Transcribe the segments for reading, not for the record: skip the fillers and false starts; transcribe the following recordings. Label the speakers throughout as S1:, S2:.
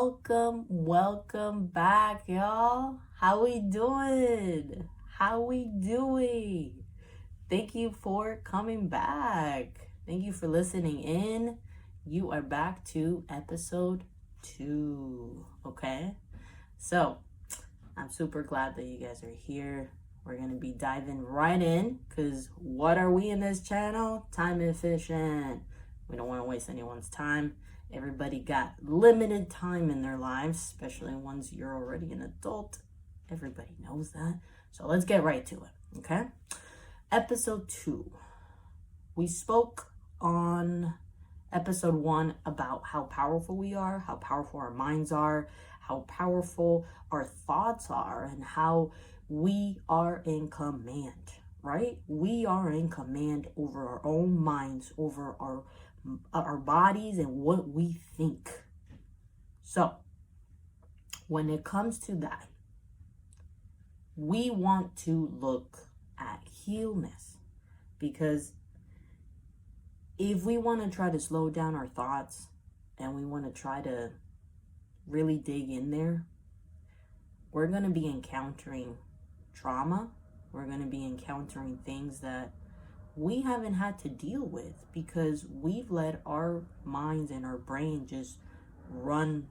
S1: Welcome back, y'all. How we doing? Thank you for coming back. Thank you for listening in. You are back to episode 2, okay? So, I'm super glad that you guys are here. We're going to be diving right in because what are we in this channel? Time efficient. We don't want to waste anyone's time. Everybody got limited time in their lives, especially once you're already an adult. Everybody knows that. So let's get right to it, okay? Episode 2. We spoke on episode 1 about how powerful we are, how powerful our minds are, how powerful our thoughts are, and how we are in command, right? We are in command over our own minds, over our bodies and what we think. So when it comes to that, we want to look at healness, because if we want to try to slow down our thoughts and we want to try to really dig in there, we're going to be encountering trauma. We're going to be encountering things that we haven't had to deal with because we've let our minds and our brain just run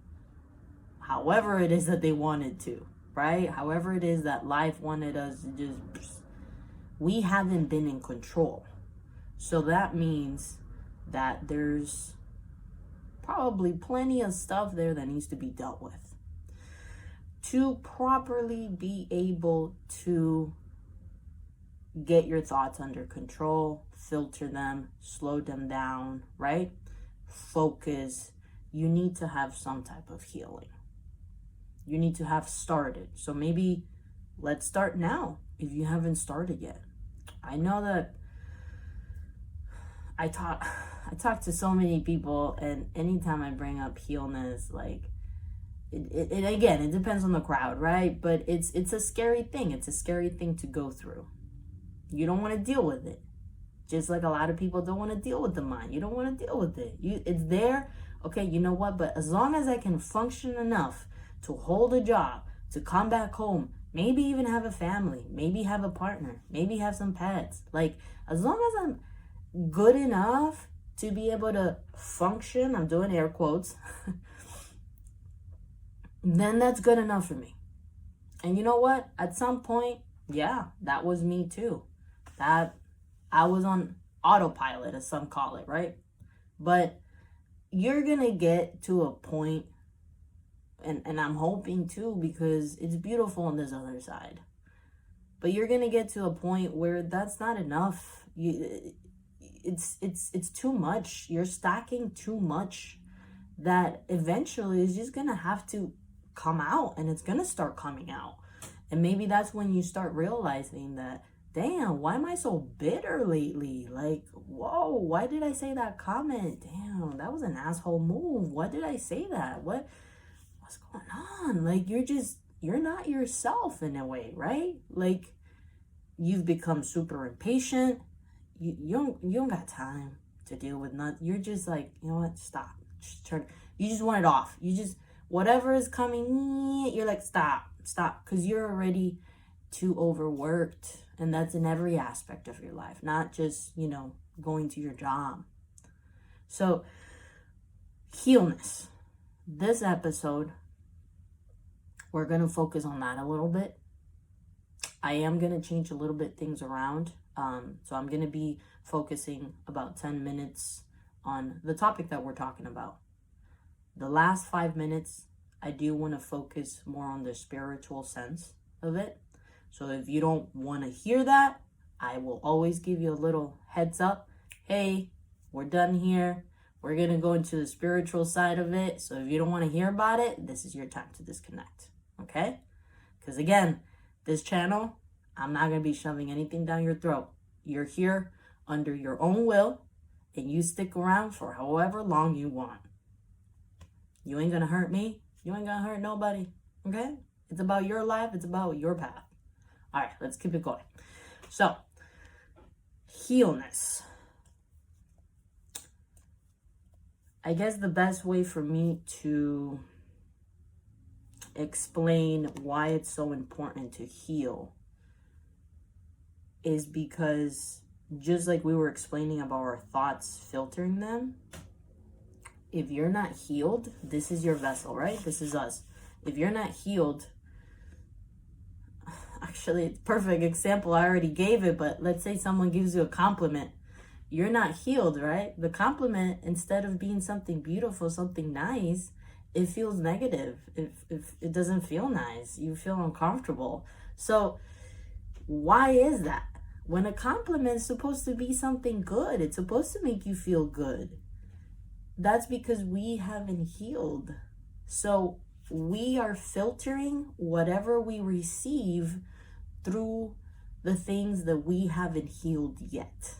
S1: however it is that they wanted to, right? However it is that life wanted us to just, we haven't been in control. So that means that there's probably plenty of stuff there that needs to be dealt with to properly be able to get your thoughts under control, filter them, slow them down, right? Focus. You need to have some type of healing. You need to have started. So maybe let's start now if you haven't started yet. I know that I talk to so many people, and anytime I bring up healness, like it again, it depends on the crowd, right? But it's a scary thing. It's a scary thing to go through. You don't want to deal with it. Just like a lot of people don't want to deal with the mind. You don't want to deal with it. It's there. Okay, you know what? But as long as I can function enough to hold a job, to come back home, maybe even have a family, maybe have a partner, maybe have some pets. Like, as long as I'm good enough to be able to function, I'm doing air quotes, then that's good enough for me. And you know what? At some point, yeah, that was me too. That I was on autopilot, as some call it, right? But you're gonna get to a point, and I'm hoping too, because it's beautiful on this other side, but you're gonna get to a point where that's not enough. It's too much. You're stacking too much that eventually is just gonna have to come out, and it's gonna start coming out. And maybe that's when you start realizing that, damn, why am I so bitter lately? Like, whoa, why did I say that comment? Damn, that was an asshole move. Why did I say that? What's going on? Like, you're not yourself in a way, right? Like, you've become super impatient. You don't got time to deal with nothing. You're just like, you know what? Stop. Just turn. You just want it off. You just, whatever is coming, you're like, stop, because you're already too overworked. And that's in every aspect of your life, not just, going to your job. So, healness. This episode, we're going to focus on that a little bit. I am going to change a little bit things around. So I'm going to be focusing about 10 minutes on the topic that we're talking about. The last 5 minutes, I do want to focus more on the spiritual sense of it. So if you don't want to hear that, I will always give you a little heads up. Hey, we're done here. We're going to go into the spiritual side of it. So if you don't want to hear about it, this is your time to disconnect. Okay? Because again, this channel, I'm not going to be shoving anything down your throat. You're here under your own will, and you stick around for however long you want. You ain't going to hurt me. You ain't going to hurt nobody. Okay? It's about your life. It's about your path. All right, let's keep it going. So, healness. I guess the best way for me to explain why it's so important to heal is because just like we were explaining about our thoughts filtering them, if you're not healed, this is your vessel, right? This is us. If you're not healed, actually, it's a perfect example. I already gave it, but let's say someone gives you a compliment. You're not healed, right? The compliment, instead of being something beautiful, something nice, it feels negative. If it doesn't feel nice, you feel uncomfortable. So why is that? When a compliment is supposed to be something good, it's supposed to make you feel good. That's because we haven't healed. So we are filtering whatever we receive through the things that we haven't healed yet.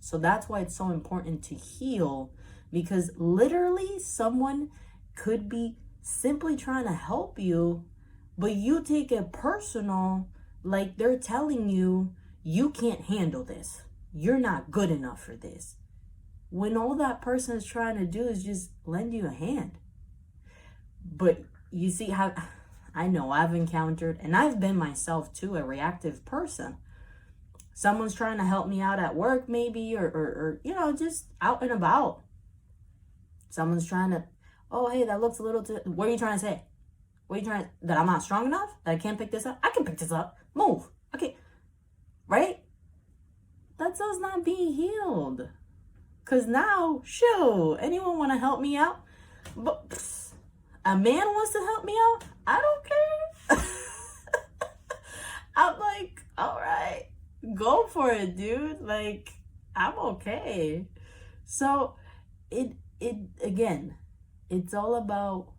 S1: So that's why it's so important to heal, because literally someone could be simply trying to help you, but you take it personal, like they're telling you, you can't handle this. You're not good enough for this. When all that person is trying to do is just lend you a hand. But you see how, I know I've encountered, and I've been myself too, a reactive person. Someone's trying to help me out at work maybe, or you know, just out and about. Someone's trying to, oh, hey, that looks a little too, what are you trying to say? What are you trying to, that I'm not strong enough? That I can't pick this up? I can pick this up. Move. Okay. Right? That's us not being healed. Because now, shoo, anyone want to help me out? But a man wants to help me out? I don't care. I'm like, all right, go for it, dude. Like, I'm okay. So it again, it's all about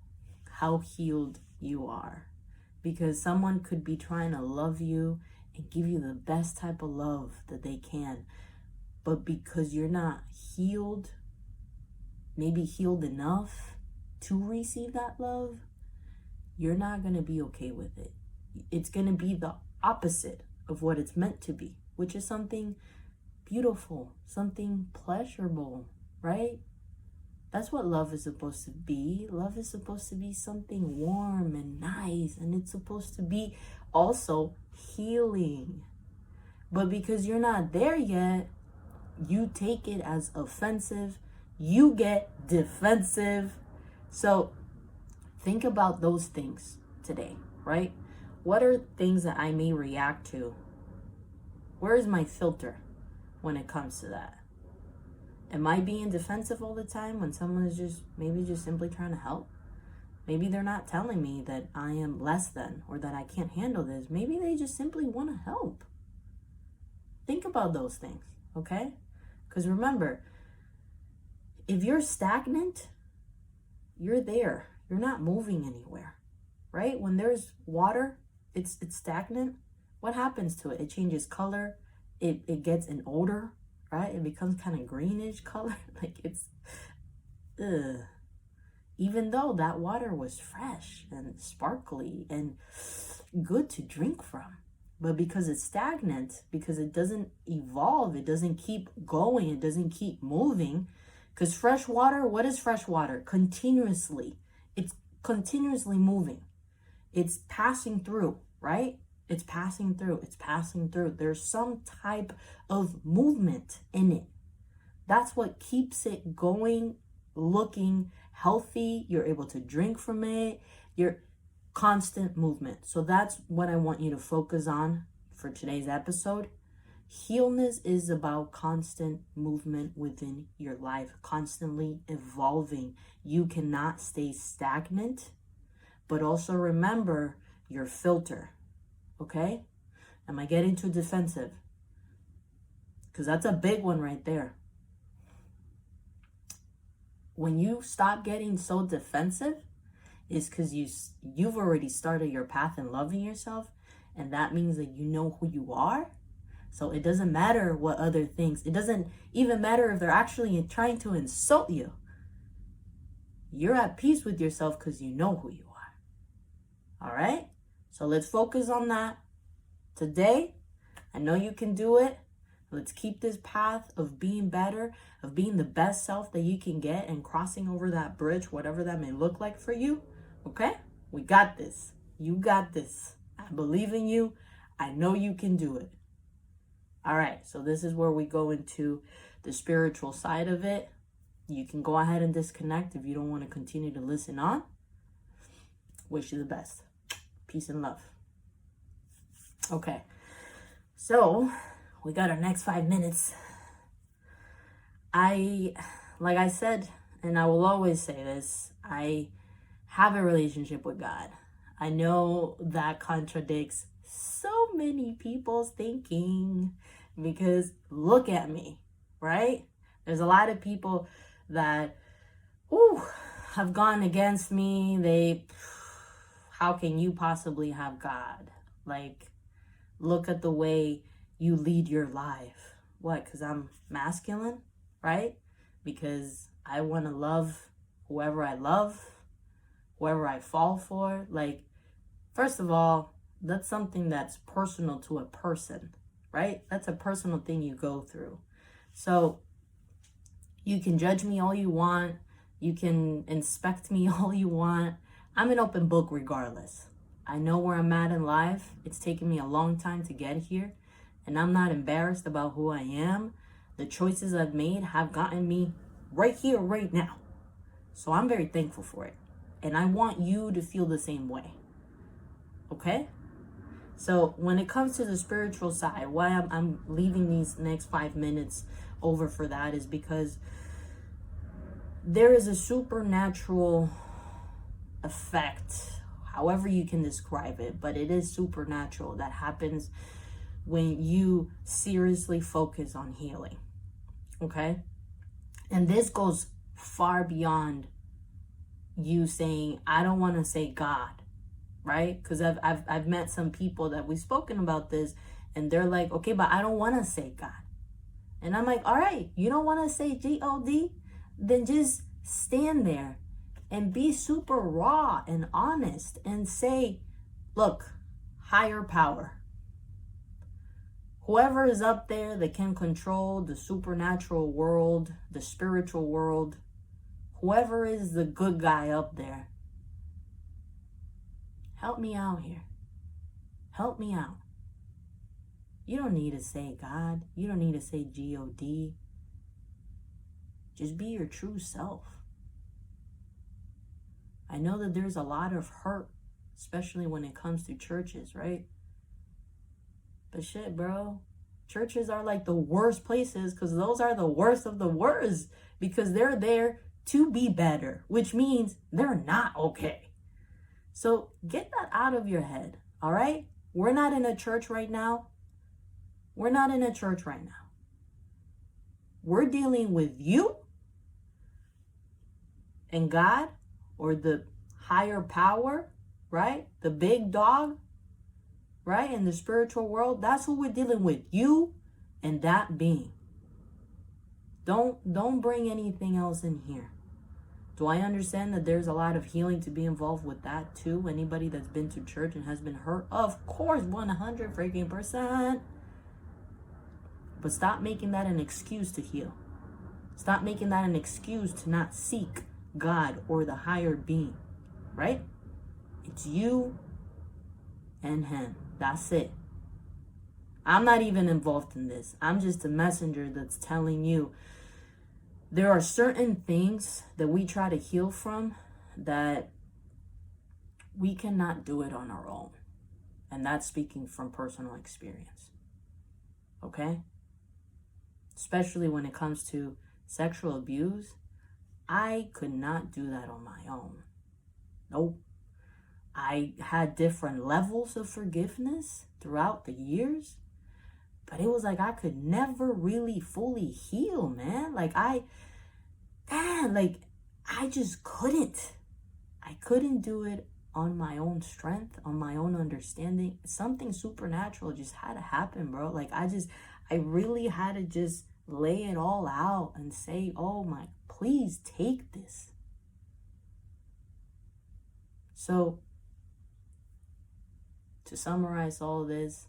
S1: how healed you are, because someone could be trying to love you and give you the best type of love that they can, but because you're not healed, maybe healed enough to receive that love, you're not going to be okay with it. It's going to be the opposite of what it's meant to be, which is something beautiful, something pleasurable, right? That's what love is supposed to be. Love is supposed to be something warm and nice, and it's supposed to be also healing. But because you're not there yet, you take it as offensive. You get defensive. So think about those things today, right? What are things that I may react to? Where is my filter when it comes to that? Am I being defensive all the time when someone is just maybe just simply trying to help? Maybe they're not telling me that I am less than or that I can't handle this. Maybe they just simply want to help. Think about those things, okay? Because remember, if you're stagnant, you're there. You're not moving anywhere, right? When there's water, it's stagnant. What happens to it? It changes color. It gets an odor, right? It becomes kind of greenish color. Like it's, ugh. Even though that water was fresh and sparkly and good to drink from. But because it's stagnant, because it doesn't evolve, it doesn't keep going, it doesn't keep moving. Because fresh water, what is fresh water? Continuously. It's continuously moving. It's passing through, right? It's passing through. It's passing through. There's some type of movement in it. That's what keeps it going, looking healthy. You're able to drink from it. You're constant movement. So that's what I want you to focus on for today's episode. Healness is about constant movement within your life, constantly evolving. You cannot stay stagnant, but also remember your filter. Okay? Am I getting too defensive? Because that's a big one right there. When you stop getting so defensive, is because you've already started your path in loving yourself, and that means that you know who you are. So it doesn't matter what other things, it doesn't even matter if they're actually trying to insult you. You're at peace with yourself because you know who you are. All right? So let's focus on that today. I know you can do it. Let's keep this path of being better, of being the best self that you can get and crossing over that bridge, whatever that may look like for you. Okay? We got this. You got this. I believe in you. I know you can do it. All right, so this is where we go into the spiritual side of it. You can go ahead and disconnect if you don't want to continue to listen on. Wish you the best. Peace and love. Okay, so we got our next 5 minutes. Like I said, and I will always say this, I have a relationship with God. I know that contradicts so many people's thinking, because look at me, right? There's a lot of people that have gone against me. How can you possibly have God? Like, look at the way you lead your life. What? Because I'm masculine, right? Because I want to love whoever I love, whoever I fall for. Like, first of all, that's something that's personal to a person, right? That's a personal thing you go through. So you can judge me all you want. You can inspect me all you want. I'm an open book regardless. I know where I'm at in life. It's taken me a long time to get here, and I'm not embarrassed about who I am. The choices I've made have gotten me right here, right now. So I'm very thankful for it. And I want you to feel the same way. Okay? So when it comes to the spiritual side, why I'm leaving these next 5 minutes over for that is because there is a supernatural effect, however you can describe it, but it is supernatural, that happens when you seriously focus on healing. Okay? And this goes far beyond you saying, I don't want to say God, right? Because I've met some people that we've spoken about this, and they're like, okay, but I don't want to say God. And I'm like, all right, you don't want to say G-O-D? Then just stand there and be super raw and honest and say, look, higher power. Whoever is up there that can control the supernatural world, the spiritual world, whoever is the good guy up there, help me out here. Help me out. You don't need to say God. You don't need to say G-O-D. Just be your true self. I know that there's a lot of hurt, especially when it comes to churches, right? But shit, bro. Churches are like the worst places, because those are the worst of the worst, because they're there to be better, which means they're not okay. So get that out of your head, all right? We're not in a church right now. We're not in a church right now. We're dealing with you and God, or the higher power, right? The big dog, right? In the spiritual world, that's who we're dealing with, you and that being. Don't bring anything else in here. Do I understand that there's a lot of healing to be involved with that too? Anybody that's been to church and has been hurt, of course, 100%. But stop making that an excuse to heal. Stop making that an excuse to not seek God or the higher being, right? It's you and him. That's it. I'm not even involved in this. I'm just a messenger that's telling you there are certain things that we try to heal from that we cannot do it on our own. And that's speaking from personal experience. Okay? Especially when it comes to sexual abuse, I could not do that on my own. Nope. I had different levels of forgiveness throughout the years, but it was like I could never really fully heal, man. I just couldn't. I couldn't do it on my own strength, on my own understanding. Something supernatural just had to happen, bro. I really had to just lay it all out and say, oh my, please take this. So, to summarize all this,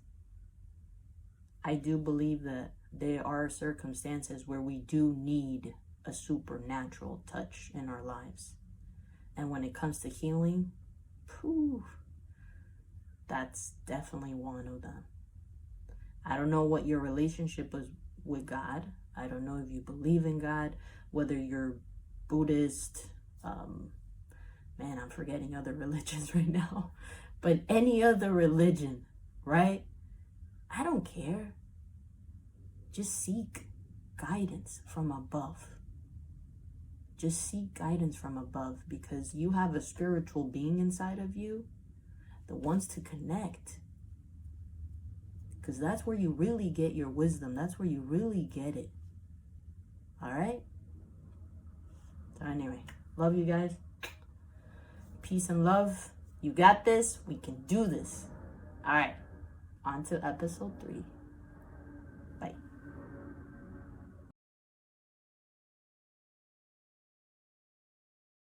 S1: I do believe that there are circumstances where we do need a supernatural touch in our lives. And when it comes to healing, Whew, that's definitely one of them. I don't know what your relationship was with God. I don't know if you believe in God, whether you're Buddhist, man, I'm forgetting other religions right now, but any other religion, right? I don't care. Just seek guidance from above. Just seek guidance from above, because you have a spiritual being inside of you that wants to connect. Because that's where you really get your wisdom. That's where you really get it. All right? So anyway, love you guys. Peace and love. You got this. We can do this. All right. On to episode 3.